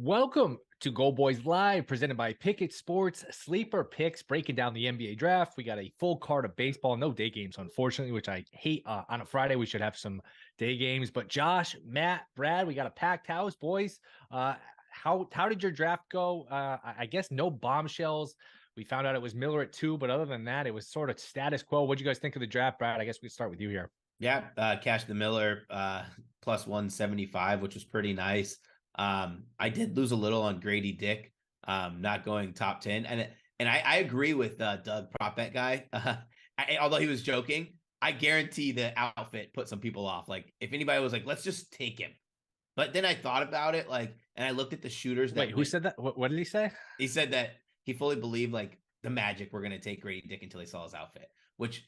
Welcome to GoldBoys Live, presented by Pickett Sports Sleeper Picks, breaking down the NBA draft. We got a full card of baseball, no day games, unfortunately, which I hate. On a Friday, we should have some day games. But Josh, Matt, Brad, we got a packed house, boys. How did your draft go? I guess no bombshells. We found out it was Miller at 2, but other than that, it was sort of status quo. What do you guys think of the draft, Brad? I guess we start with you here. Yeah, cash the Miller plus 175, which was pretty nice. I did lose a little on Grady Dick, not going top 10. And I agree with Doug Prop Bet Guy. Although he was joking, I guarantee the outfit put some people off. Like if anybody was like, let's just take him. But then I thought about it, and I looked at the shooters. Wait, who said that? What did he say? He said that he fully believed the Magic were going to take Grady Dick until they saw his outfit, which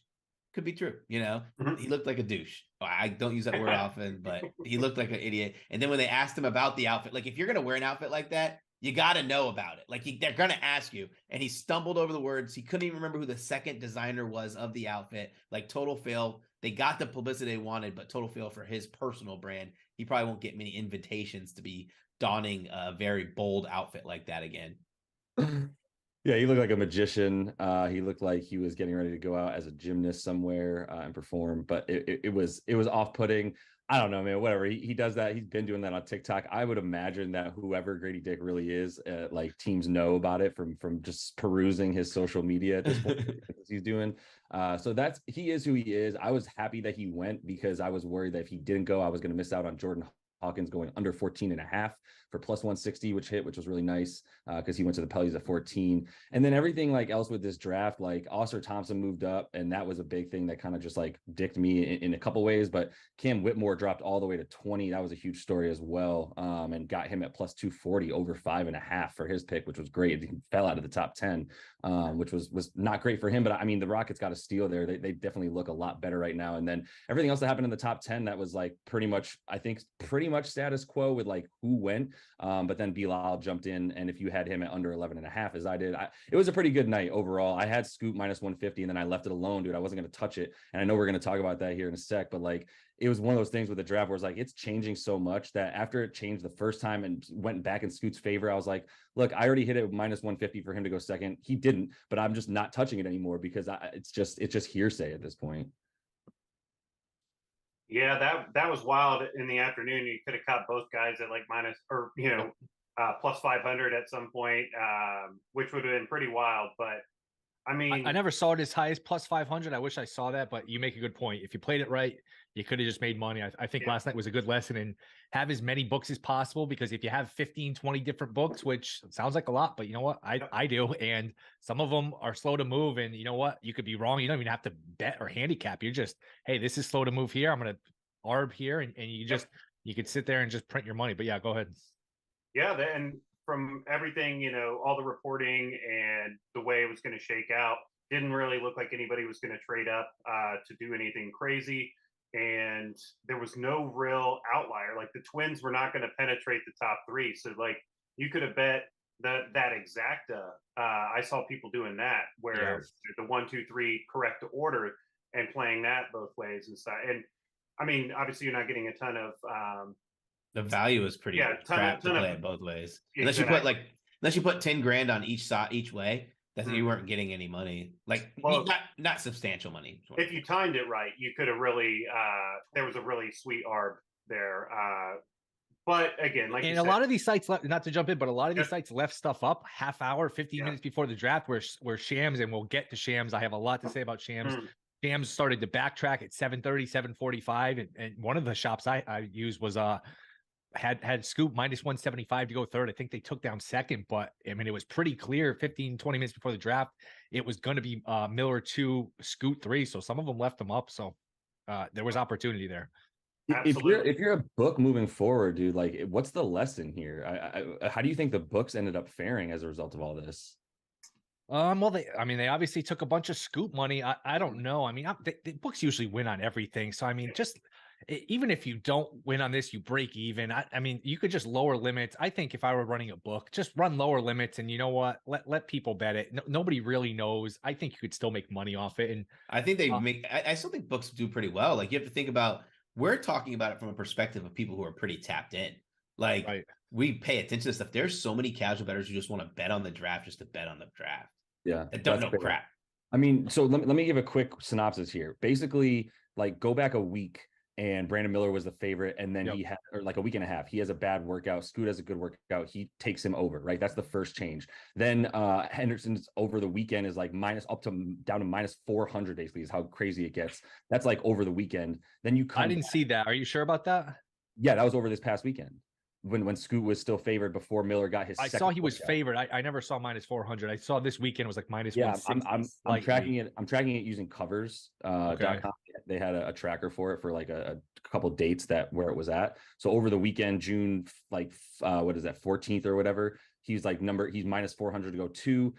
could be true. He looked like a douche. I don't use that word often, but he looked like an idiot. And then when they asked him about the outfit, if you're going to wear an outfit like that, you got to know about it. They're going to ask you. And he stumbled over the words. He couldn't even remember who the second designer was of the outfit. Total fail. They got the publicity they wanted, but total fail for his personal brand. He probably won't get many invitations to be donning a very bold outfit like that again. Yeah, he looked like a magician. He looked like he was getting ready to go out as a gymnast somewhere and perform, but it was off-putting. I don't know, man. Whatever. He does that. He's been doing that on TikTok. I would imagine that whoever Grady Dick really is, teams know about it from just perusing his social media at this point. He's doing. So he is who he is. I was happy that he went because I was worried that if he didn't go, I was going to miss out on Jordan Hawkins going under 14.5 for plus 160, which was really nice because he went to the Pellies at 14. And then everything else with this draft, Oscar Thompson moved up, and that was a big thing that kind of just dicked me in a couple ways. But Cam Whitmore dropped all the way to 20. That was a huge story as well, and got him at plus 240 over 5.5 for his pick, which was great. He fell out of the top 10, which was not great for him. But I mean, the Rockets got a steal there. They definitely look a lot better right now. And then everything else that happened in the top 10, that was pretty much status quo with who went. But then Bilal jumped in, and if you had him at under 11.5, as I did, it was a pretty good night overall. I had Scoop minus 150, and then I left it alone, dude. I wasn't going to touch it, and I know we're going to talk about that here in a sec. But it was one of those things with the draft where it's changing so much that after it changed the first time and went back in Scoot's favor, I was like, look, I already hit it with minus 150 for him to go second. He didn't, but I'm just not touching it anymore because it's just hearsay at this point. Yeah, that was wild in the afternoon. You could have caught both guys at minus or plus 500 at some point, which would have been pretty wild. But I mean, I never saw it as high as plus 500. I wish I saw that, but you make a good point. If you played it right, you could have just made money. I think last night was a good lesson in have as many books as possible, because if you have 15, 20 different books, which sounds like a lot, but you know what? I do. And some of them are slow to move. And you know what? You could be wrong. You don't even have to bet or handicap. You're just, hey, this is slow to move here. I'm going to arb here. And you could sit there and just print your money. But yeah, go ahead. Yeah. And from everything, all the reporting and the way it was going to shake out, didn't really look like anybody was going to trade up to do anything crazy. And there was no real outlier. The Twins were not going to penetrate the top 3. So you could have bet that exacta. I saw people doing that where the 1, 2, 3 correct order and playing that both ways and stuff. And I mean, obviously you're not getting a ton of the value is pretty crap to play it both ways. Unless you put 10 grand on each way, that you weren't getting any money. Not substantial money. If you timed it right, you could have really there was a really sweet arb there. But again, a lot of these sites left, not to jump in, but a lot of these sites left stuff up half hour, 15 minutes before the draft where Shams, and we'll get to Shams. I have a lot to say about Shams. Shams started to backtrack at 7:30, 7:45. And one of the shops I used was had Scoop minus 175 to go third. I think they took down second, but I mean, it was pretty clear 15, 20 minutes before the draft, it was going to be Miller 2, Scoot 3. So some of them left them up. So there was opportunity there. If you're a book moving forward, dude, what's the lesson here? How do you think the books ended up faring as a result of all this? Well, they obviously took a bunch of Scoop money. I don't know. I mean, the books usually win on everything. So, I mean, just even if you don't win on this, you break even. I mean, you could just lower limits. I think if I were running a book, just run lower limits, and you know what? Let people bet it. Nobody really knows. I think you could still make money off it. And I think I still think books do pretty well. You have to think about, we're talking about it from a perspective of people who are pretty tapped in. we pay attention to stuff. There's so many casual bettors who just want to bet on the draft just to bet on the draft. Yeah. That don't know fair. crap. I mean, so let me give a quick synopsis here. Basically, like go back a week and Brandon Miller was the favorite, and then he had, or like a week and a half, he has a bad workout. Scoot has a good workout. He takes him over, right? That's the first change. Then Henderson's over the weekend is like down to minus 400 basically is how crazy it gets. That's like over the weekend. Then you come I didn't see that. Are you sure about that? Yeah, that was over this past weekend. When Scoot was still favored before Miller got his. I saw he was favored. I never saw minus 400. I saw this weekend was like minus 160. I'm tracking it. I'm tracking it using covers. Okay. .com. They had a tracker for it for like a couple dates where it was at. So over the weekend, June what is that, 14th or whatever. He's minus 400 to go 2.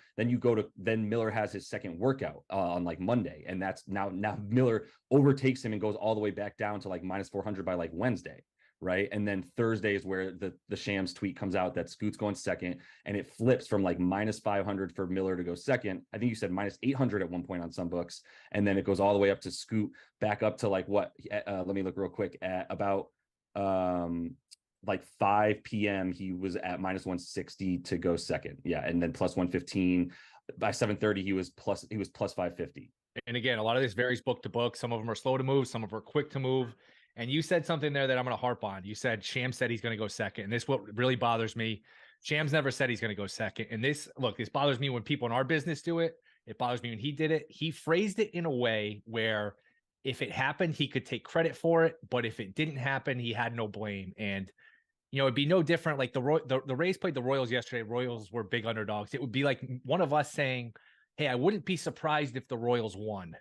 Then Miller has his second workout on like Monday, and that's now Miller overtakes him and goes all the way back down to like minus 400 by like Wednesday. Right. And then Thursday is where the Shams tweet comes out that Scoot's going second, and it flips from like minus 500 for Miller to go second. I think you said minus 800 at one point on some books. And then it goes all the way up to Scoot back up to like what? Let me look real quick at about like 5 p.m. He was at minus 160 to go second. Yeah. And then plus 115 by 7:30. He was plus 550. And again, a lot of this varies book to book. Some of them are slow to move. Some of them are quick to move. And you said something there that I'm going to harp on. You said Shams said he's going to go second. And this what really bothers me. Shams never said he's going to go second. And this bothers me when people in our business do it. It bothers me when he did it. He phrased it in a way where if it happened, he could take credit for it. But if it didn't happen, he had no blame. And, it'd be no different. Like the Rays played the Royals yesterday. Royals were big underdogs. It would be like one of us saying, hey, I wouldn't be surprised if the Royals won.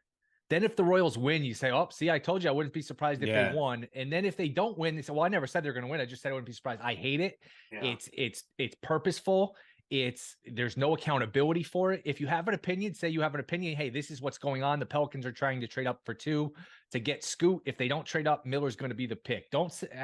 Then if the Royals win, you say, oh, see, I told you I wouldn't be surprised if they won. And then if they don't win, they say, well, I never said they're going to win. I just said I wouldn't be surprised. I hate it. Yeah. It's purposeful. There's no accountability for it. If you have an opinion, say you have an opinion. Hey, this is what's going on. The Pelicans are trying to trade up for 2 to get Scoot. If they don't trade up, Miller's going to be the pick.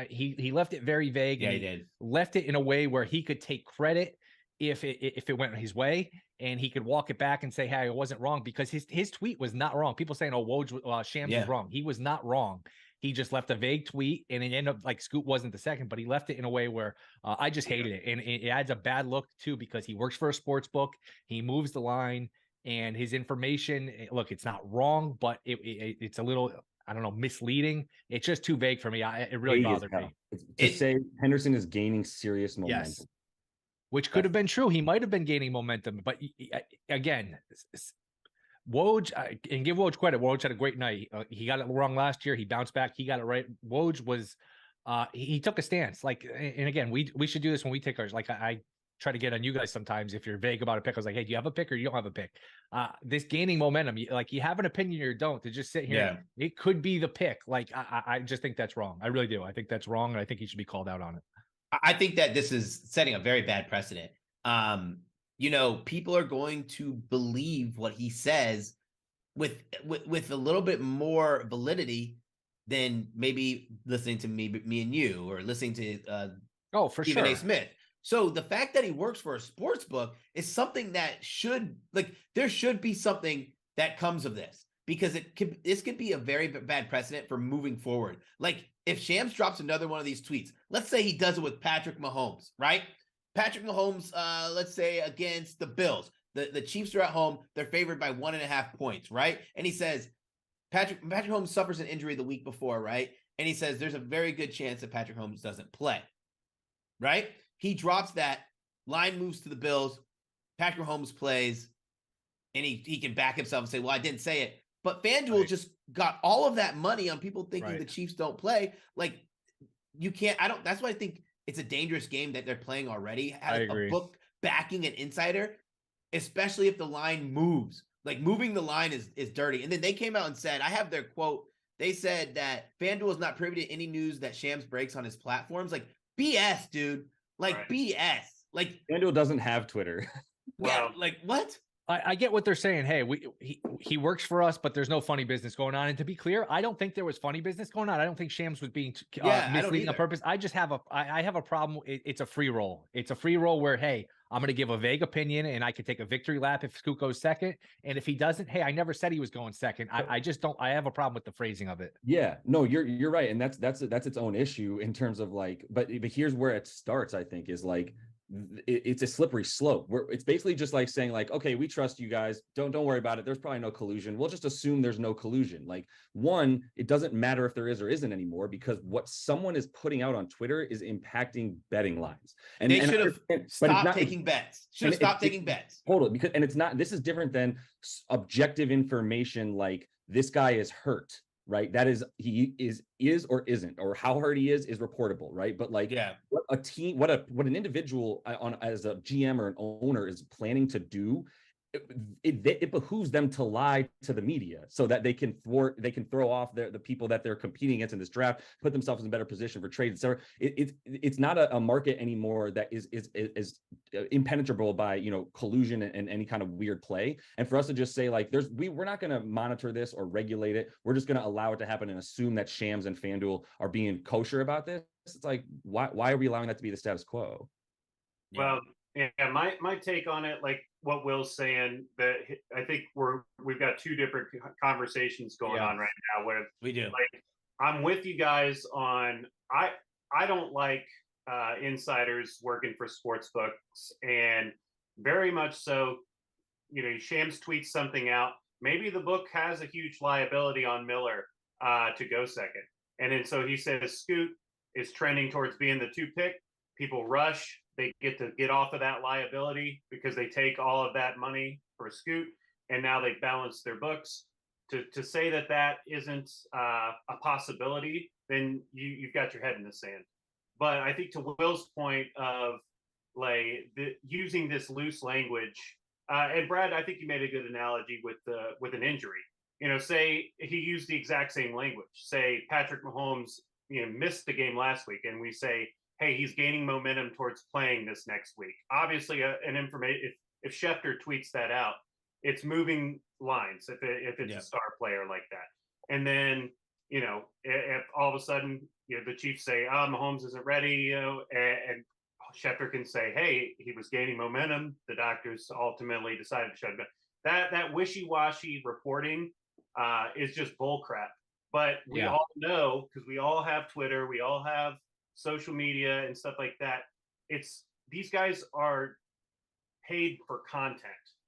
He left it very vague. Yeah, he did. Left it in a way where he could take credit if it went his way, and he could walk it back and say, hey, I wasn't wrong, because his tweet was not wrong. People saying, oh, Woj, Shams was wrong. He was not wrong. He just left a vague tweet, and it ended up like Scoot wasn't the second, but he left it in a way where I just hated it. And it adds a bad look too, because he works for a sports book. He moves the line, and his information, look, it's not wrong, but it's a little, I don't know, misleading. It's just too vague for me. It really bothered me. To say Henderson is gaining serious momentum. Yes. Which could have been true. He might have been gaining momentum. But again, Woj, and give Woj credit. Woj had a great night. He got it wrong last year. He bounced back. He got it right. Woj was, he took a stance. Like, and again, we should do this when we take ours. Like I try to get on you guys sometimes. If you're vague about a pick, I was like, hey, do you have a pick or you don't have a pick? This gaining momentum, like you have an opinion or you don't, to just sit here. Yeah. It could be the pick. Like, I just think that's wrong. I really do. I think that's wrong. And I think he should be called out on it. I think that this is setting a very bad precedent. People are going to believe what he says with a little bit more validity than maybe listening to me and you, or listening to for Stephen sure. A. Smith. So the fact that he works for a sports book is something that there should be something that comes of this, because this could be a very bad precedent for moving forward. Like if Shams drops another one of these tweets, let's say he does it with Patrick Mahomes, right? Patrick Mahomes, let's say against the Bills, the Chiefs are at home. They're favored by 1.5 points, right? And he says, Patrick Mahomes suffers an injury the week before, right? And he says, there's a very good chance that Patrick Mahomes doesn't play, right? He drops that, line moves to the Bills, Patrick Mahomes plays, and he can back himself and say, well, I didn't say it. But FanDuel just got all of that money on people thinking the Chiefs don't play. Like, you can't, that's why I think it's a dangerous game that they're playing already. Having a book backing an insider, especially if the line moves. Like, moving the line is dirty. And then they came out and said, I have their quote, they said that FanDuel is not privy to any news that Shams breaks on his platforms. Like, BS, dude. Like, BS. Like, FanDuel doesn't have Twitter. Wow. Yeah, like, what? I get what they're saying. Hey, he works for us, but there's no funny business going on. And to be clear, I don't think there was funny business going on. I don't think Shams was being misleading on purpose. I just have I have a problem. It's a free roll. It's a free roll where, hey, I'm going to give a vague opinion and I could take a victory lap if Scoot goes second. And if he doesn't, hey, I never said he was going second. I just don't. I have a problem with the phrasing of it. Yeah, no, you're right, and that's its own issue in terms of like, but here's where it starts. I think is like it's a slippery slope where it's basically just like saying like, okay, we trust you guys, don't worry about it, there's probably no collusion, we'll just assume there's no collusion. Like, one, it doesn't matter if there is or isn't anymore, because what someone is putting out on Twitter is impacting betting lines, and they should have stopped taking bets. Should have stopped taking bets. Totally, because and it's not, this is different than objective information like this guy is hurt, right? That is, he is or isn't, or how hard he is reportable, right? But like, yeah, what a team, what an individual on as a GM or an owner is planning to do, it behooves them to lie to the media so that they can throw off the people that they're competing against in this draft, put themselves in a better position for trade, etc. It's not a market anymore that is impenetrable by, you know, collusion and any kind of weird play. And for us to just say like, we're not going to monitor this or regulate it, we're just going to allow it to happen and assume that Shams and FanDuel are being kosher about this. It's like, why are we allowing that to be the status quo? Well, yeah, my take on it, like what Will's saying, that I think we've got two different conversations going on right now. Where we do, like, I'm with you guys on, I don't like insiders working for sports books, and very much so, you know, Shams tweets something out, maybe the book has a huge liability on Miller to go second, and then so he says Scoot is trending towards being the 2 pick. People rush. They get off of that liability because they take all of that money for Scoot, and now they balance their books. To say that isn't a possibility, then you've got your head in the sand. But I think to Will's point of like using this loose language, and Brad, I think you made a good analogy with an injury. You know, say he used the exact same language. Say Patrick Mahomes, you know, missed the game last week, and we say, hey, he's gaining momentum towards playing this next week. Obviously, if Schefter tweets that out, it's moving lines if it's a star player like that. And then, you know, if all of a sudden, you know, the Chiefs say, Mahomes isn't ready, you know, and Schefter can say, hey, he was gaining momentum, the doctors ultimately decided to shut him down. That wishy-washy reporting is just bullcrap. But we all know, because we all have Twitter, we all have social media and stuff like that, it's these guys are paid for content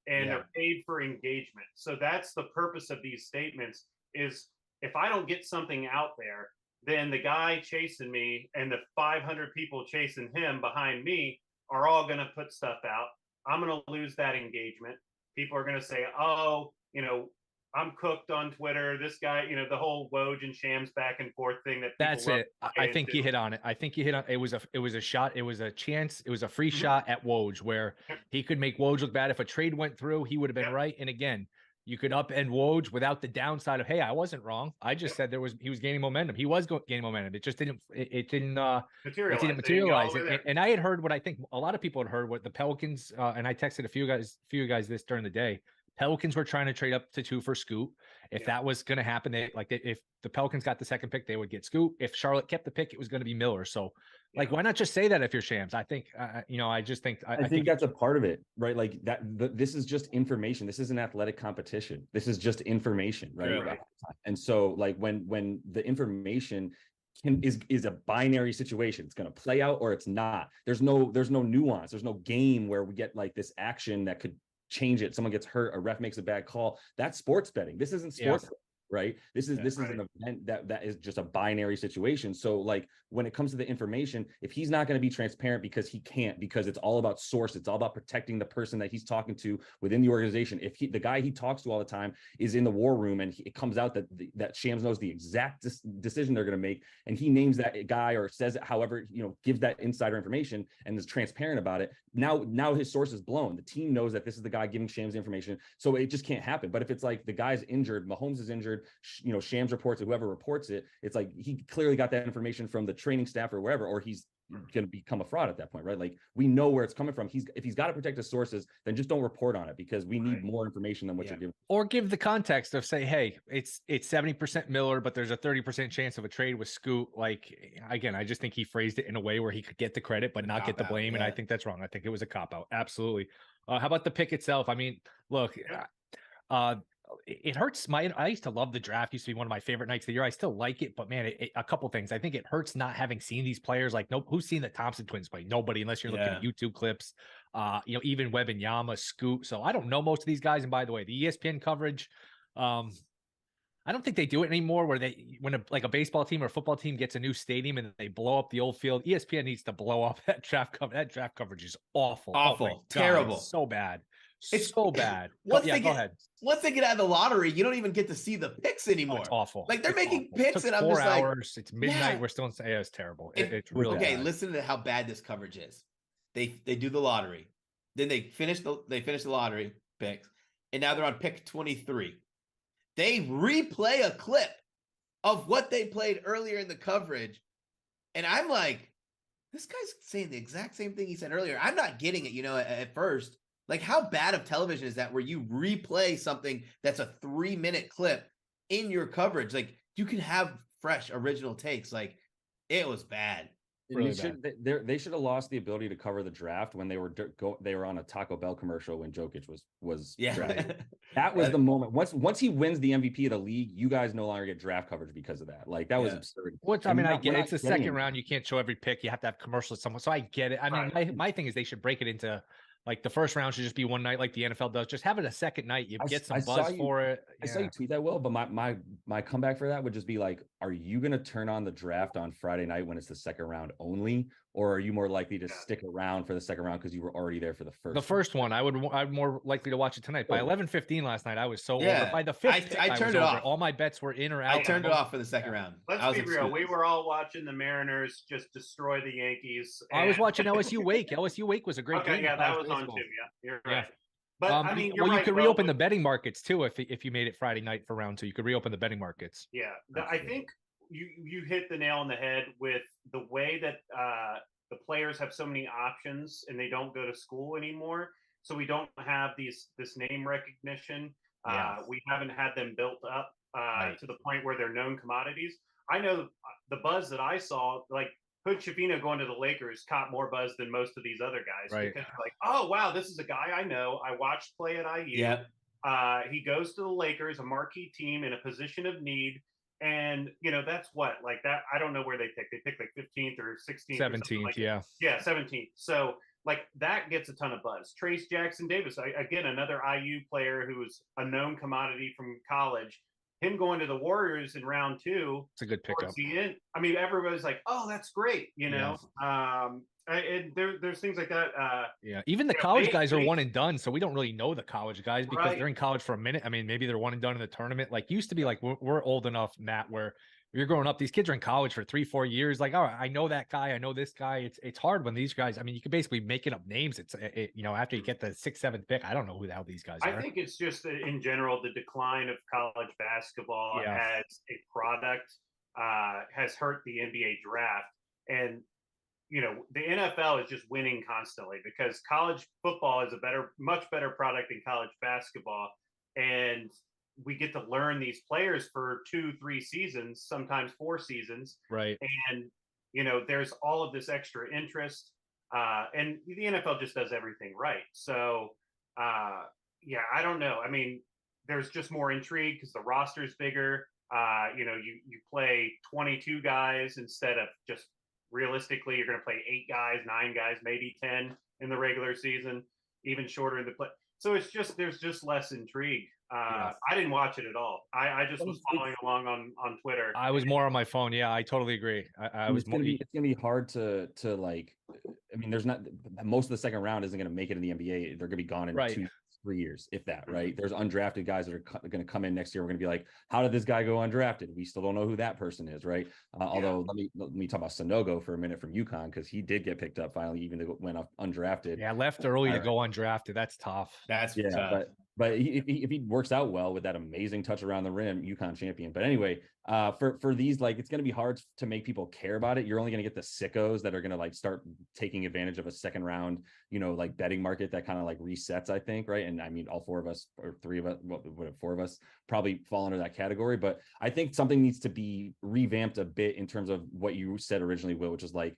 and they're paid for engagement. So that's the purpose of these statements, is if I don't get something out there, then the guy chasing me and the 500 people chasing him behind me are all going to put stuff out. I'm going to lose that engagement. People are going to say, oh, you know, I'm cooked on Twitter. This guy, you know, the whole Woj and Shams back and forth thing. That's it. I think you hit on it. I think you hit on it. It was a shot. It was a chance. It was a free shot at Woj where he could make Woj look bad. If a trade went through, he would have been right. And again, you could upend Woj without the downside of, hey, I wasn't wrong. I just said he was gaining momentum. He was gaining momentum. It just didn't materialize. And I had heard what I think a lot of people had heard, what the Pelicans, and I texted a few guys this during the day. Pelicans were trying to trade up to 2 for Scoot. If that was going to happen, if the Pelicans got the second pick, they would get Scoot. If Charlotte kept the pick, it was going to be Miller. So, like, why not just say that if you're Shams? I think, you know, I just think I think that's a part of it, right? Like this is just information. This is an athletic competition. This is just information, right? Right. And so, like, when the information is a binary situation, it's going to play out or it's not. There's no nuance. There's no game where we get like this action that could change it. Someone gets hurt, a ref makes a bad call. That's sports betting. This isn't sports betting, right? This is an event that is just a binary situation. So like when it comes to the information, if he's not going to be transparent because he can't, because it's all about source, it's all about protecting the person that he's talking to within the organization. If the guy he talks to all the time is in the war room and it comes out that Shams knows the exact decision they're going to make, and he names that guy or says it, however, you know, gives that insider information and is transparent about it, now his source is blown. The team knows that this is the guy giving Shams information, so it just can't happen. But if it's like the guy's injured, Mahomes is injured, Shams reports it, whoever reports it, it's like he clearly got that information from the training staff or wherever, or he's going to become a fraud at that point, right? Like we know where it's coming from. If he's got to protect his sources, then just don't report on it, because we need more information than what you're giving. Or give the context of, say, hey, it's 70% Miller, but there's a 30% chance of a trade with Scoot. Like, again, I just think he phrased it in a way where he could get the credit but not get the blame, and I think that's wrong. I think it was a cop out. Absolutely. How about the pick itself? I mean, look, it hurts. I used to love the draft. Used to be one of my favorite nights of the year. I still like it, but man, a couple things. I think it hurts not having seen these players. Like, who's seen the Thompson twins play? Nobody, unless you're looking at YouTube clips. Even Webb and Yama, Scoot. So I don't know most of these guys. And by the way, the ESPN coverage, I don't think they do it anymore. When a baseball team or a football team gets a new stadium and they blow up the old field, ESPN needs to blow up that draft cover. That draft coverage is awful, terrible, so bad. It's so bad. Go ahead. Once they get out of the lottery, you don't even get to see the picks anymore. It's awful. Like they're making picks, and I'm 4 just hours. It's midnight. We're still in. It's terrible. It's really okay. bad. Listen to how bad this coverage is. They do the lottery, then they finish the lottery picks, and now they're on pick 23. They replay a clip of what they played earlier in the coverage, and I'm like, this guy's saying the exact same thing he said earlier. I'm not getting it. At first. Like, how bad of television is that where you replay something that's a 3-minute clip in your coverage? Like, you can have fresh original takes. Like, it was bad. Really they should have lost the ability to cover the draft when they were on a Taco Bell commercial when Jokic was drafted. That was the moment. Once he wins the MVP of the league, you guys no longer get draft coverage because of that. Like, that was absurd. I get it. It's the second round. You can't show every pick. You have to have commercials somewhere. So I get it. I mean, my thing is they should break it into, like, the first round should just be one night, like the NFL does. Just have it a second night. You get some buzz for it. I saw you tweet that, Will, but my comeback for that would just be like, are you going to turn on the draft on Friday night when it's the second round only, or are you more likely to stick around for the second round because you were already there for the first? The first one, I'm more likely to watch it tonight. By 11:15 last night, I was so over. By the fifth, I turned it off. All my bets were in or out. I turned it off for the second round. Let's be real. We were all watching the Mariners just destroy the Yankees. I was watching LSU Wake. LSU Wake was a great game. Yeah, that was on too. Yeah, you're right. But I mean, you could reopen the betting markets too if you made it Friday night for round 2. You could reopen the betting markets. Yeah, I think you hit the nail on the head with the way that the players have so many options and they don't go to school anymore. So we don't have this name recognition. We haven't had them built up to the point where they're known commodities. I know the buzz that I saw, like Hood Schifino going to the Lakers, caught more buzz than most of these other guys. Right. Because like, oh, wow, this is a guy I know. I watched play at IU. Yep. He goes to the Lakers, a marquee team in a position of need. And, that's what, like that. I don't know where they picked. They picked like 15th or 16th. 17th, like yeah. Yeah, 17th. So, like, that gets a ton of buzz. Trace Jackson Davis, again, another IU player who was a known commodity from college. Him going to the Warriors in round 2. It's a good pickup. I mean, everybody's like, oh, that's great, Yeah. And there's things like that. Even the college guys are one and done, so we don't really know the college guys because they're in college for a minute. I mean, maybe they're one and done in the tournament. Like, used to be like we're old enough, Matt, where you're growing up. These kids are in college for 3-4 years. Like, oh, I know that guy. I know this guy. It's hard when these guys. I mean, you can basically making up names. After you get the 6th, 7th pick, I don't know who the hell these guys are. I think it's just in general the decline of college basketball as a product has hurt the NBA draft, and the NFL is just winning constantly because college football is much better product than college basketball, and we get to learn these players for 2-3 seasons, sometimes 4 seasons. Right. And, there's all of this extra interest. And the NFL just does everything right. So, I don't know. I mean, there's just more intrigue because the roster's bigger. You play 22 guys instead of just realistically, you're going to play 8 guys, 9 guys, maybe 10 in the regular season, even shorter in the play. So there's just less intrigue. I didn't watch it at all. I just was following along on Twitter. I was more on my phone. Yeah, I totally agree. It's gonna be hard to like. I mean, there's not most of the second round isn't gonna make it in the NBA. They're gonna be gone in 2-3 years, if that. Right? There's undrafted guys that are gonna come in next year. We're gonna be like, how did this guy go undrafted? We still don't know who that person is, right? Although let me talk about Sanogo for a minute from UConn because he did get picked up finally, even though it went off undrafted. Yeah, left early to go undrafted. That's tough. That's tough. But if he works out well with that amazing touch around the rim, UConn champion. But anyway, for these, like, it's going to be hard to make people care about it. You're only going to get the sickos that are going to like start taking advantage of a second round, like betting market that kind of like resets, I think, right? And I mean, all four of us or three of us, four of us probably fall under that category. But I think something needs to be revamped a bit in terms of what you said originally, Will, which is like,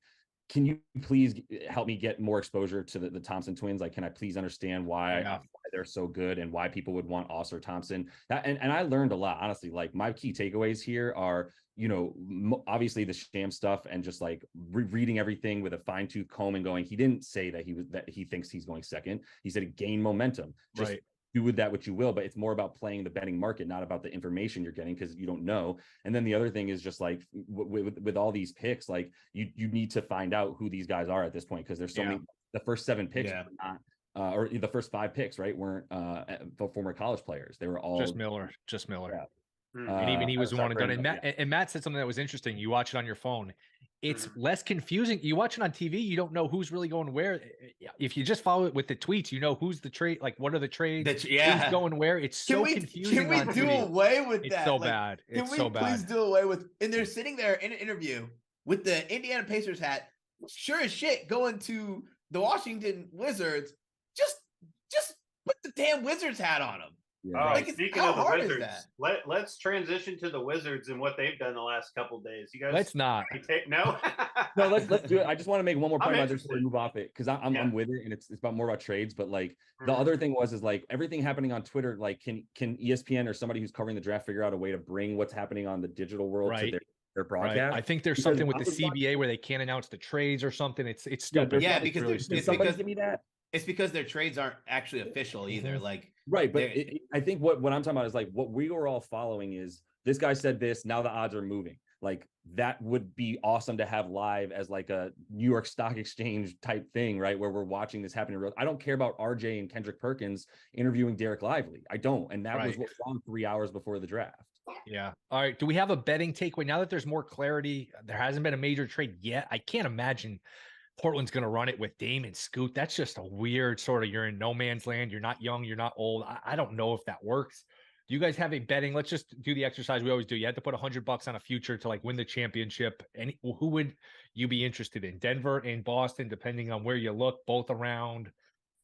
can you please help me get more exposure to the Thompson twins? Like, can I please understand why they're so good and why people would want Oss or Thompson? And I learned a lot, honestly. Like, my key takeaways here are, obviously the sham stuff and just like reading everything with a fine tooth comb and going, he didn't say that he thinks he's going second. He said it gained momentum. Just do with that what you will, but it's more about playing the betting market, not about the information you're getting, because you don't know. And then the other thing is just like with all these picks, like you need to find out who these guys are at this point, because there's so many. The first 7 picks were not, or the first 5 picks, right, weren't former college players. They were all just Miller. Yeah. And even he was the one who done it. And Matt said something that was interesting. You watch it on your phone. It's less confusing. You watch it on TV, you don't know who's really going where. If you just follow it with the tweets, you know who's the trade, like what are the trades, who's going where. It's so confusing. Can we do away with that? It's so bad. It's so bad. Please do away with, and they're sitting there in an interview with the Indiana Pacers hat, sure as shit, going to the Washington Wizards. Just put the damn Wizards hat on them. Yeah. All right. Speaking of the Wizards, let's transition to the Wizards and what they've done the last couple of days. You guys, let's not. No, no. Let's do it. I just want to make one more point about this before we move off it, because I'm with it, and it's about more about trades. But like the other thing is like everything happening on Twitter. Like, can ESPN or somebody who's covering the draft figure out a way to bring what's happening on the digital world to their broadcast? I think there's something with the CBA where they can't announce the trades or something. It's stupid. Yeah, because really somebody give me that. It's because their trades aren't actually official either. Like, right, but I think what I'm talking about is like what we were all following is this guy said this, now the odds are moving. Like, that would be awesome to have live as like a New York Stock Exchange type thing, right? Where we're watching this happen in real. I don't care about RJ and Kendrick Perkins interviewing Derek Lively. I don't. And that was what was on 3 hours before the draft. Yeah. All right. Do we have a betting takeaway now that there's more clarity? There hasn't been a major trade yet. I can't imagine Portland's going to run it with Dame and Scoot. That's just a weird sort of, you're in no man's land. You're not young. You're not old. I don't know if that works. Do you guys have a betting? Let's just do the exercise we always do. You had to put $100 on a future to like win the championship. And who would you be interested in? Denver and Boston, depending on where you look, both around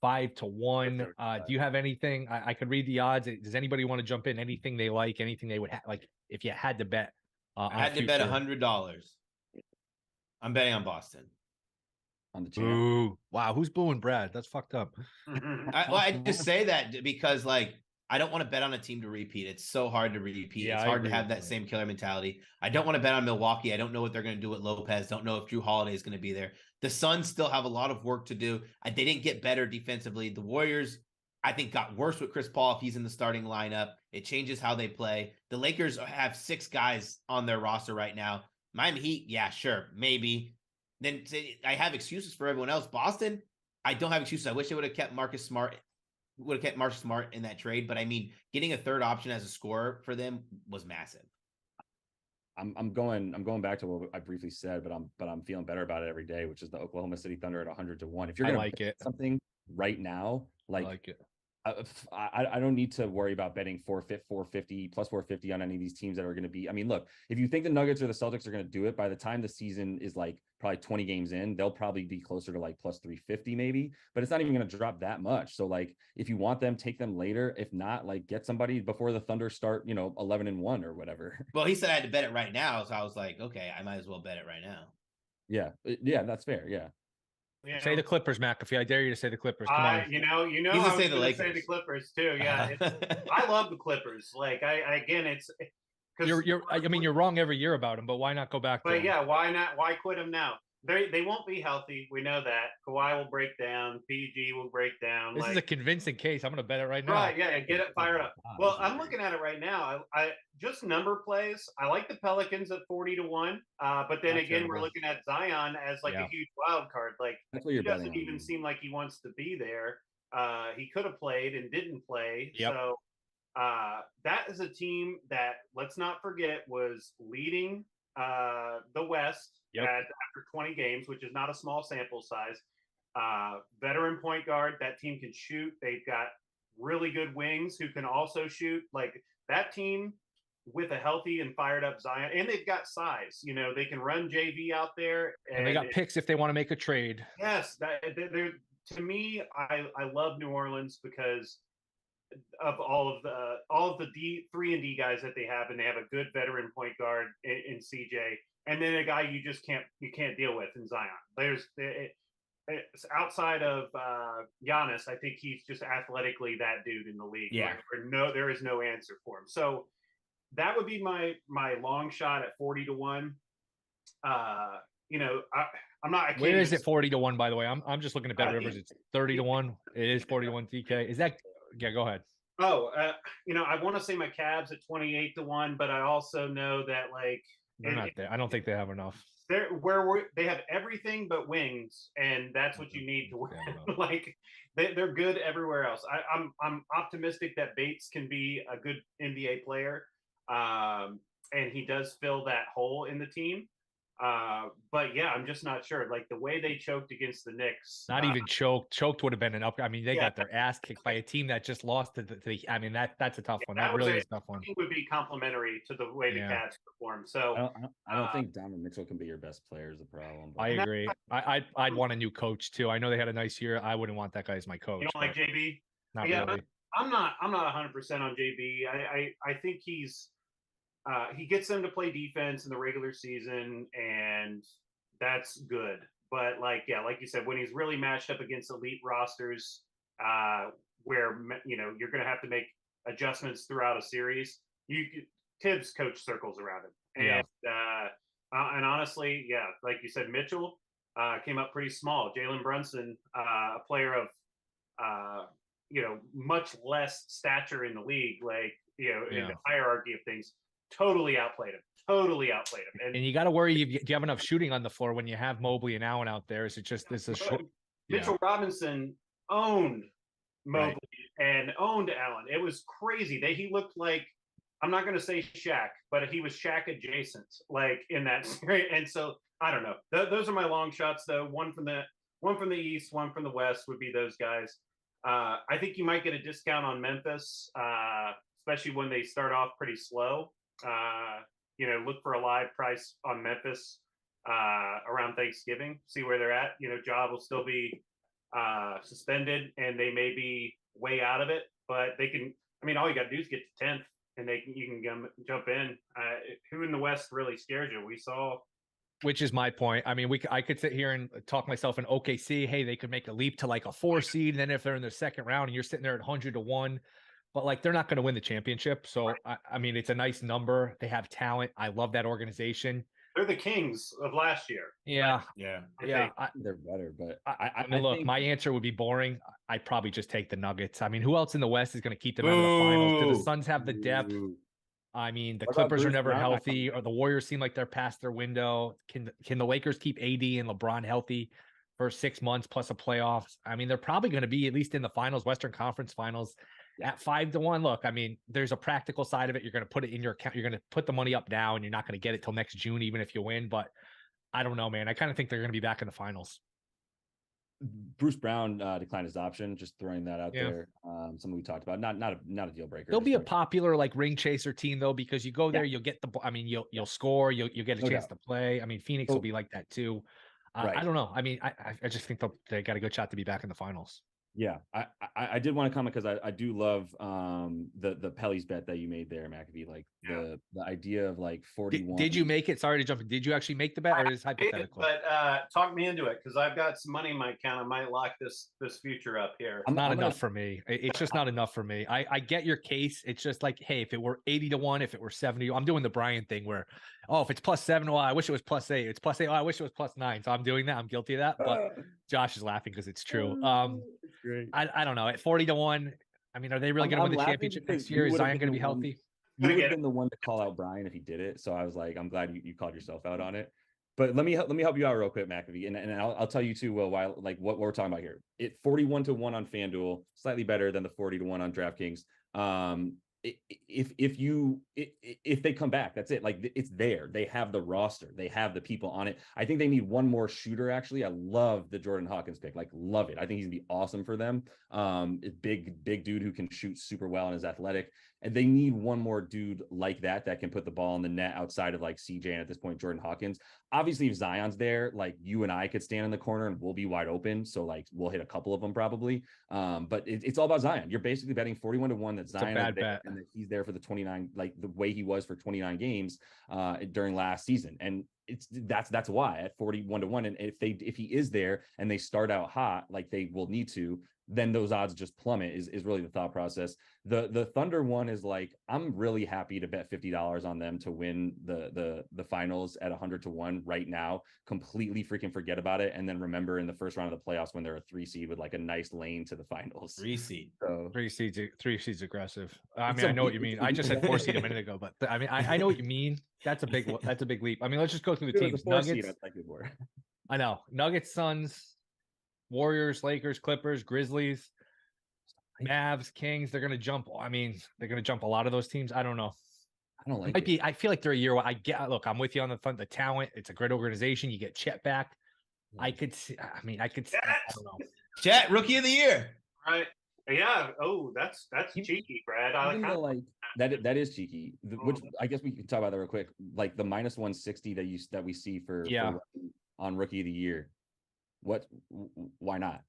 5 to 1. Do you have anything? I could read the odds. Does anybody want to jump in? Anything they like, anything they would like if you had to bet? I had to bet $100. I'm betting on Boston. On the champ. Ooh, wow, who's booing Brad? That's fucked up. I just say that because like I don't want to bet on a team to repeat. It's so hard to repeat. It's hard to have that same killer mentality. I don't want to bet on Milwaukee. I don't know what they're going to do with Lopez. Don't know if Drew Holiday is going to be there. The Suns still have a lot of work to do. They didn't get better defensively. The Warriors, I think, got worse with Chris Paul if he's in the starting lineup. It changes how they play. The Lakers have 6 guys on their roster right now. Miami Heat, yeah, sure, maybe. Then I have excuses for everyone else. Boston, I don't have excuses. I wish they would have kept Marcus Smart in that trade. But I mean, getting a third option as a scorer for them was massive. I'm going back to what I briefly said, but I'm feeling better about it every day, which is the Oklahoma City Thunder at 100 to 1. If you're going to something right now, like it. I don't need to worry about betting 450 plus 450 on any of these teams that are going to be. I mean, look, if you think the Nuggets or the Celtics are going to do it, by the time the season is like probably 20 games in, they'll probably be closer to like plus 350 maybe, but it's not even going to drop that much. So like, if you want them, take them later. If not, like get somebody before the Thunder start, 11-1 or whatever. Well, he said I had to bet it right now. So I was like, okay, I might as well bet it right now. Yeah, that's fair. Yeah. Say the Clippers, Matkafee. I dare you to say the Clippers. Come on. He's gonna say the Clippers too. Yeah, I love the Clippers. Like it's because you're wrong every year about them, but why not go back? But yeah, why not? Why quit them now? They won't be healthy. We know that. Kawhi will break down. PG will break down. This is a convincing case. I'm going to bet it right now. Right, yeah, get it fired up. Well, I'm looking at it right now. I just number plays. I like the Pelicans at 40 to 1. But then again, we're looking at Zion as like a huge wild card. Like he doesn't even seem like he wants to be there. He could have played and didn't play. Yep. So that is a team that, let's not forget, was leading the West after 20 games, which is not a small sample size. Veteran point guard. That team can shoot. They've got really good wings who can also shoot. Like that team with a healthy and fired up Zion, and they've got size. You know, they can run JV out there, And they got picks if they want to make a trade. Yes, they're to me. I love New Orleans because of all of the D 3-and-D guys that they have, and they have a good veteran point guard in CJ, and then a guy you can't deal with in Zion. It's outside of Giannis. I think he's just athletically that dude in the league. Yeah. Like, there is no answer for him. So that would be my long shot at 40-1. You know, I'm not. I can't Where is it 40-1? By the way, I'm just looking at Bet Rivers. It's 30-1. It is 40-1. TK. Is that? Yeah, go ahead. Oh, you know, I want to say my Cavs at 28-1, but I also know that like they're not there. I don't think they have enough. They have everything but wings, and that's what you need to win. Like they're good everywhere else. I'm optimistic that Bates can be a good NBA player, and he does fill that hole in the team. But yeah, I'm just not sure. Like the way they choked against the Knicks. Not even choked. Choked would have been an up. I mean, they got their ass kicked by a team that just lost to the I mean, that's a tough one. That really is a tough one. It would be complimentary to the way the Cats perform. So I don't think Donovan Mitchell can be your best player is the problem. I agree. I'd want a new coach too. I know they had a nice year. I wouldn't want that guy as my coach. You don't like JB? Not really. I'm not 100% on JB. I think he gets them to play defense in the regular season, and that's good. But like you said, when he's really matched up against elite rosters, where you know you're going to have to make adjustments throughout a series, Tibbs coach circles around him, and honestly, like you said, Mitchell came up pretty small. Jalen Brunson, a player of you know much less stature in the league, like in the hierarchy of things. Totally outplayed him. And you got to worry, do you have enough shooting on the floor when you have Mobley and Allen out there? Is it just this is short? Mitchell Robinson owned Mobley and owned Allen. It was crazy. He looked like, I'm not going to say Shaq, but he was Shaq adjacent, like in that series. And so I don't know. Those are my long shots, though. One from the East, one from the West would be those guys. I think you might get a discount on Memphis, especially when they start off pretty slow. You know, look for a live price on Memphis around Thanksgiving. See where they're at. You know, Ja will still be suspended, and they may be way out of it, but they can. I mean, all you got to do is get to 10th, and you can jump in. Who in the West really scares you? We saw. Which is my point. I mean, I could sit here and talk myself in OKC. Hey, they could make a leap to like a 4 seed. And then if they're in their second round and you're sitting there at 100-1, but like they're not going to win the championship. So I mean, it's a nice number. They have talent. I love that organization. They're the Kings of last year. Yeah. They're better, but I mean, look, my answer would be boring. I'd probably just take the Nuggets. I mean, who else in the West is going to keep them out of the finals? Do the Suns have the depth? I mean, the Clippers are never healthy, or the Warriors seem like they're past their window. Can the Lakers keep AD and LeBron healthy for 6 months plus a playoffs? I mean, they're probably going to be at least in the finals, Western Conference Finals, at 5-1. Look, I mean, there's a practical side of it. You're going to put it in your account. You're going to put the money up now, and you're not going to get it till next June, even if you win. But I don't know, man. I kind of think they're going to be back in the finals. Bruce Brown declined his option. Just throwing that out there. Something we talked about. Not a deal breaker. They'll be a popular like ring chaser team though, because you go there, you'll get the. I mean, you'll score. You'll get a chance to play. I mean, Phoenix will be like that too. I don't know. I mean, I just think they got a good shot to be back in the finals. Yeah, I did want to comment because I do love the Pelly's bet that you made there, Matkafee. Like the idea of like 41. Did you make it? Sorry to jump in. Did you actually make the bet, or is it hypothetical? But talk me into it, because I've got some money in my account. I might lock this future up here. Not enough for me. It's just not enough for me. I get your case. It's just like, hey, if it were 80-1, if it were 70, I'm doing the Brian thing where, if it's +7, well, I wish it was +8. It's +8. Oh, I wish it was +9. So I'm doing that. I'm guilty of that. But Josh is laughing because it's true. Great. I don't know. At 40-1, I mean, are they really going to win the championship next year? Is Zion going to be healthy? You would have been the one to call out Brian if he did it. So I was like, I'm glad you called yourself out on it. But let me help you out real quick, Matkafee, and I'll tell you too, Will, why like what we're talking about here. It 41-1 on FanDuel, slightly better than the 40-1 on DraftKings. if they come back, that's it. Like it's there. They have the roster. They have the people on it. I think they need one more shooter. Actually, I love the Jordan Hawkins pick. Like love it. I think he's gonna be awesome for them. Big dude who can shoot super well and is athletic. And they need one more dude like that can put the ball in the net outside of like CJ and at this point Jordan Hawkins. Obviously, if Zion's there, like you and I could stand in the corner and we'll be wide open. So like we'll hit a couple of them probably. But it's all about Zion. You're basically betting 41-1 that Zion is there and that he's there for the 29, like the way he was for 29 games during last season. And that's why at 41-1. And if he is there and they start out hot, like they will need to, then those odds just plummet is really the thought process. The Thunder one is like, I'm really happy to bet $50 on them to win the finals at 100-1 right now. Completely freaking forget about it. And then remember in the first round of the playoffs when they're a 3 seed with like a nice lane to the finals. 3 seed. So 3 seeds aggressive. I mean, I know what you mean. I just said 4 seed a minute ago, but I mean, I know what you mean. That's a big leap. I mean, let's just go through the teams. Nuggets. I know. Nuggets, Suns, Warriors, Lakers, Clippers, Grizzlies, Mavs, Kings. They're going to jump. I mean, they're going to jump a lot of those teams. I don't know. I don't like it. I feel like they're a year. Look, I'm with you on the talent. It's a great organization. You get Chet back. I could see. I don't know. Chet, rookie of the year. Right. Yeah. Oh, that's cheeky, Brad. That is cheeky. Which I guess we can talk about that real quick. Like the -160 that we see for on rookie of the year. Why not?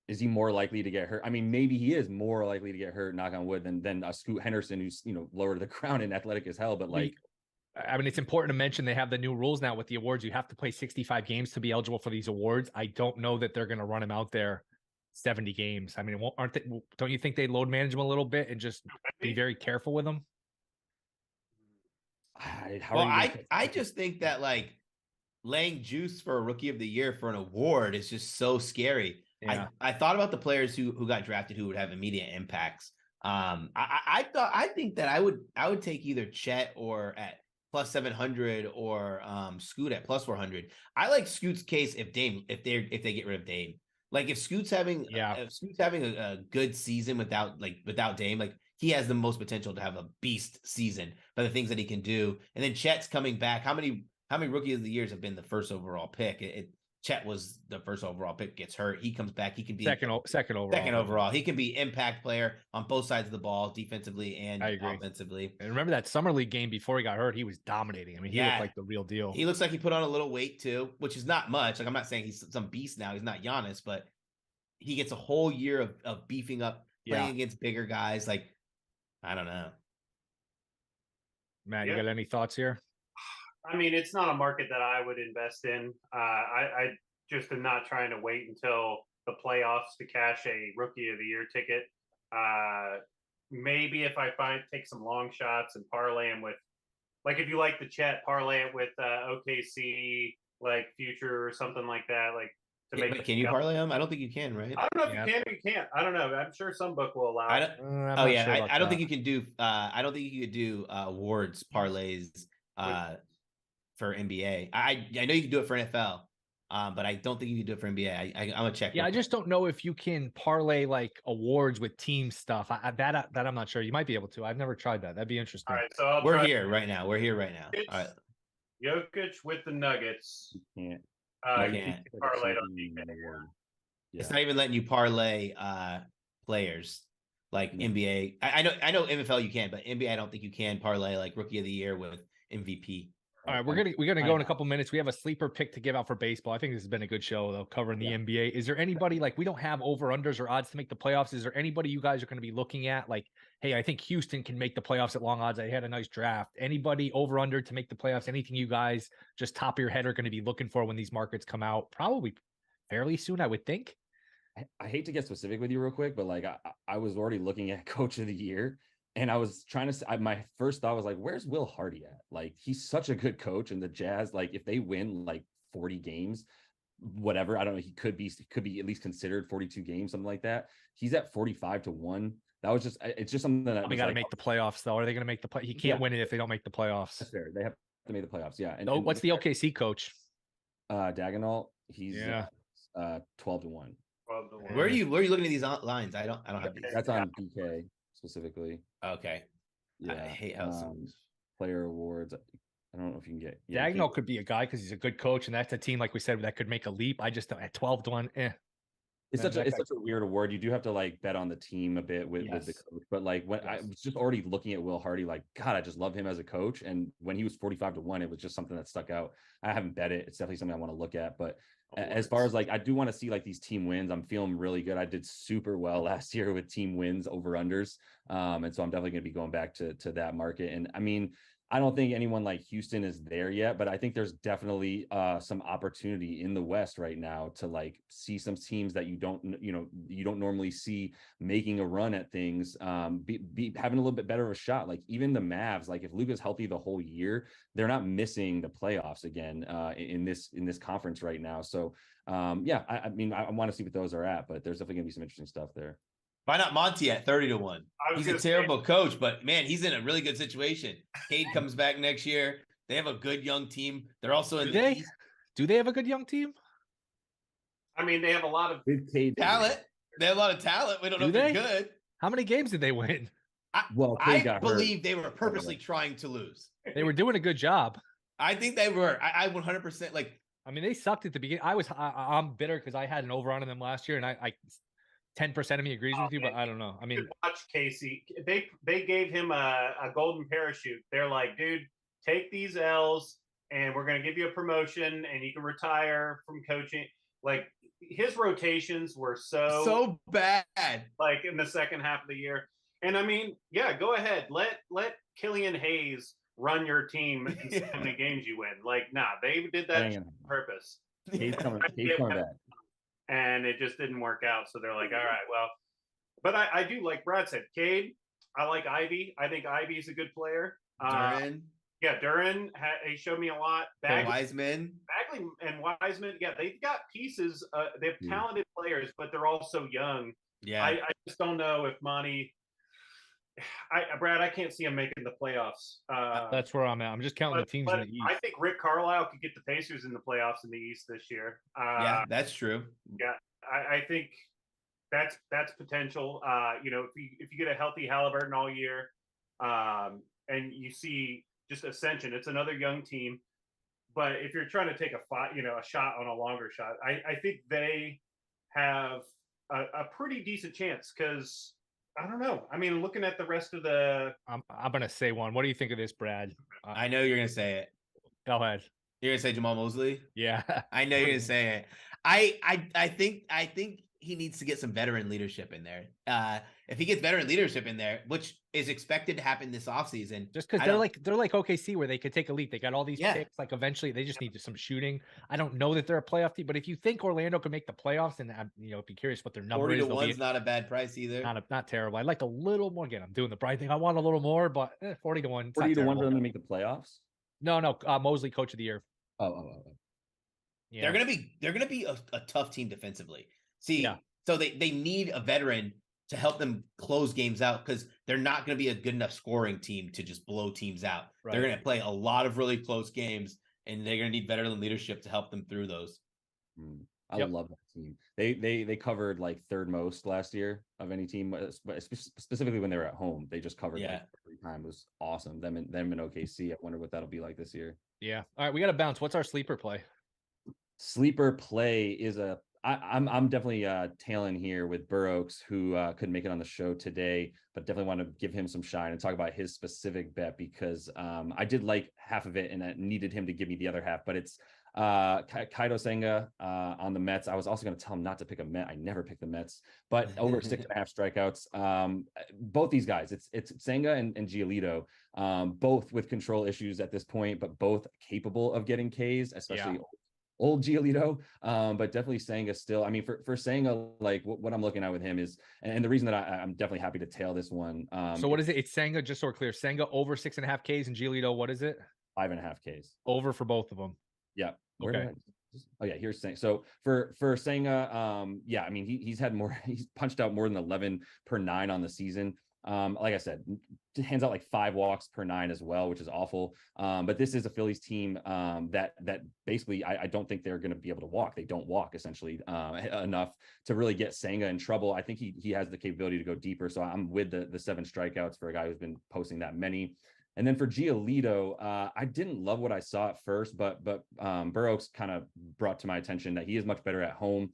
Is he more likely to get hurt? I mean, maybe he is more likely to get hurt, knock on wood, than a Scoot Henderson who's lower to the ground and athletic as hell. But like, I mean, it's important to mention they have the new rules now with the awards. You have to play 65 games to be eligible for these awards. I don't know that they're going to run him out there 70 games. I mean, don't you think they load manage him a little bit and just be very careful with him? I just think that like laying juice for a rookie of the year for an award is just so scary. Yeah. I thought about the players who got drafted who would have immediate impacts. I think that I would take either Chet or at plus 700 or Scoot at plus 400. I like Scoot's case if they get rid of Dame. Like if Scoot's having a good season without Dame, like he has the most potential to have a beast season by the things that he can do. And then Chet's coming back. How many rookie of the years have been the first overall pick? Chet was the first overall pick, gets hurt. He comes back. He can be second overall. Second overall. He can be impact player on both sides of the ball, defensively and offensively. And remember that summer league game before he got hurt, he was dominating. I mean, he looked like the real deal. He looks like he put on a little weight too, which is not much. Like I'm not saying he's some beast now. He's not Giannis, but he gets a whole year of beefing up, playing against bigger guys. Like, I don't know. Matt, you got any thoughts here? I mean, it's not a market that I would invest in. I just am not trying to wait until the playoffs to cash a rookie of the year ticket. Maybe if I take some long shots and parlay them with, like if you like the Chet, parlay it with OKC, like future or something like that. Like to make. Can you parlay them? I don't think you can, right? I don't know if you can or you can't. I don't know. I'm sure some book will allow. I don't think you can do. I don't think you could do awards parlays. For NBA. I know you can do it for NFL, but I don't think you can do it for NBA. I'm gonna check. Yeah, I just don't know if you can parlay like awards with team stuff. That I'm not sure. You might be able to. I've never tried that. That'd be interesting. All right, so we're here right now. All right. Jokic with the Nuggets. You can't parlay on DK. It's not even letting you parlay players like NBA. I know NFL you can, but NBA I don't think you can parlay like rookie of the year with MVP. All right, we're gonna go in a couple minutes. We have a sleeper pick to give out for baseball. I think this has been a good show though, covering the NBA. Is there anybody like we don't have over-unders or odds to make the playoffs? Is there anybody you guys are going to be looking at? Like, hey, I think Houston can make the playoffs at long odds. They had a nice draft. Anybody over/under to make the playoffs? Anything you guys just top of your head are going to be looking for when these markets come out? Probably fairly soon, I would think. I hate to get specific with you real quick, but like I was already looking at Coach of the Year. And I was trying to, my first thought was like, where's Will Hardy at? Like, he's such a good coach, and the Jazz, like, if they win like 40 games, whatever, I don't know, he could be at least considered 42 games, something like that. He's at 45-1. That was just, it's just something that they got to make the playoffs though. Are they going to make the play? He can't win it if they don't make the playoffs. That's fair. They have to make the playoffs. Yeah. And what's the OKC coach? Dagnall. He's 12-1. Where are you looking at these lines? I don't have these. That's on BK specifically. Okay. Yeah, I hate how player awards. I don't know if you can get Dagnall could be a guy because he's a good coach, and that's a team, like we said, that could make a leap. I just at 12-1, It's Man, such a weird award. You do have to like bet on the team a bit with the Yes. coach. But like when I Yes. was just already looking at Will Hardy, like God, I just love him as a coach. And when he was 45-1, it was just something that stuck out. I haven't bet it. It's definitely something I want to look at. But as far as like I do want to see like these team wins, I'm feeling really good. I did super well last year with team wins over unders. And so I'm definitely gonna be going back to that market. And I mean, I don't think anyone like Houston is there yet, but I think there's definitely some opportunity in the West right now to like see some teams that you don't normally see making a run at things, be having a little bit better of a shot. Like even the Mavs, like if Luka's healthy the whole year, they're not missing the playoffs again in this conference right now. So I mean, I want to see what those are at, but there's definitely gonna be some interesting stuff there. Why not Monty at 30-1? He's a terrible coach, but man, he's in a really good situation. Cade comes back next year. They have a good young team. They're also in the East. Do they have a good young team? I mean, they have a lot of talent. They have a lot of talent. We don't know if they're good. How many games did they win? I believe they were purposely trying to lose. They were doing a good job. I think they were. I 100% like. I mean, they sucked at the beginning. I'm bitter because I had an over on them last year, and I 10% of me agrees with you, but I don't know. I mean, watch Casey. They gave him a golden parachute. They're like, dude, take these L's, and we're going to give you a promotion, and you can retire from coaching. Like his rotations were so bad, like in the second half of the year. And I mean, yeah, go ahead, let Killian Hayes run your team and see how many games you win. Like, nah, they did that on purpose. Hayes coming back. And it just didn't work out. So they're like, all right, well, but I do, like Brad said, Cade, I like Ivy. I think Ivy's a good player. Duran. Duran, he showed me a lot. Wiseman. Bagley and Wiseman, yeah, they've got pieces. They have talented players, but they're all so young. Yeah. I just don't know if Monty, Brad, I can't see him making the playoffs. That's where I'm at. I'm just counting the teams in the East. I think Rick Carlisle could get the Pacers in the playoffs in the East this year. Yeah, that's true. Yeah, I think that's potential. If you get a healthy Halliburton all year, and you see just ascension, it's another young team. But if you're trying to take a shot on a longer shot, I think they have a pretty decent chance because. I don't know. I mean, looking at the rest of the... I'm going to say one. What do you think of this, Brad? I know you're going to say it. Go ahead. You're going to say Jamal Mosley? Yeah. I know you're going to say it. I think he needs to get some veteran leadership in there. If he gets veteran leadership in there, which is expected to happen this offseason. Just because they're like OKC where they could take a leap. They got all these picks. Like eventually they just need some shooting. I don't know that they're a playoff team, but if you think Orlando could make the playoffs, and be curious what their number 40 is. 40-1 is not a bad price either. Not terrible. I'd like a little more. Again, I'm doing the Brian thing. I want a little more, but 40-1. 40-1 for them to make the playoffs. No. Mosley, coach of the year. Oh. Yeah. They're gonna be a tough team defensively. So they need a veteran to help them close games out because they're not going to be a good enough scoring team to just blow teams out. Right. They're going to play a lot of really close games, and they're going to need veteran leadership to help them through those. I love that team. They covered like third most last year of any team, specifically when they were at home. They just covered like every time. It was awesome. Them in OKC. I wonder what that'll be like this year. Yeah. All right, we got to bounce. What's our sleeper play? Sleeper play is I'm definitely tailing here with Burrows, who couldn't make it on the show today, but definitely want to give him some shine and talk about his specific bet because I did like half of it and I needed him to give me the other half. But it's Kaito Senga on the Mets. I was also going to tell him not to pick a Met. I never pick the Mets, but over 6.5 strikeouts. Both these guys, it's Senga and Giolito, both with control issues at this point, but both capable of getting Ks, especially. Old Giolito, but definitely Senga still. I mean, for Senga, like what I'm looking at with him is, and the reason that I'm definitely happy to tail this one. So what is it? It's Senga, just so we're clear. Senga over 6.5 Ks and Giolito, what is it? 5.5 Ks. Over for both of them. Yeah. Okay. Here's Senga. So for Senga, I mean he's had more. He's punched out more than 11 per 9 on the season. Like I said, hands out like 5 walks per 9 as well, which is awful. But this is a Phillies team that basically I don't think they're going to be able to walk. They don't walk essentially enough to really get Senga in trouble. I think he has the capability to go deeper. So I'm with the 7 strikeouts for a guy who's been posting that many. And then for Giolito, I didn't love what I saw at first, but Burroughs kind of brought to my attention that he is much better at home.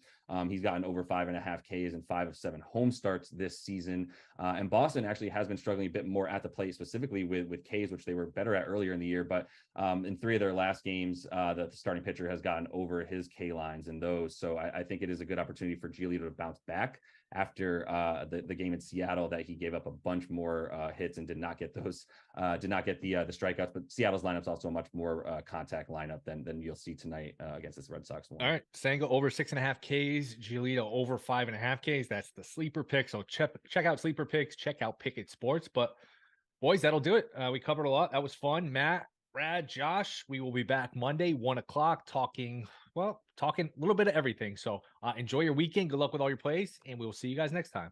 He's gotten over 5.5 Ks and 5 of 7 home starts this season. And Boston actually has been struggling a bit more at the plate, specifically with Ks, which they were better at earlier in the year. But in 3 of their last games, the starting pitcher has gotten over his K lines in those. So I think it is a good opportunity for Giolito to bounce back after the game in Seattle that he gave up a bunch more hits and did not get the strikeouts. But Seattle's lineup's also a much more contact lineup than you'll see tonight against this Red Sox one. All right, Senga over 6.5 Ks, Giolito over 5.5 Ks. That's the sleeper pick. So check out sleeper picks, check out Pickett Sports. But boys, that'll do it. We covered a lot. That was fun. Matt, Brad, Josh, we will be back Monday, 1 o'clock, talking a little bit of everything. So enjoy your weekend. Good luck with all your plays, and we will see you guys next time.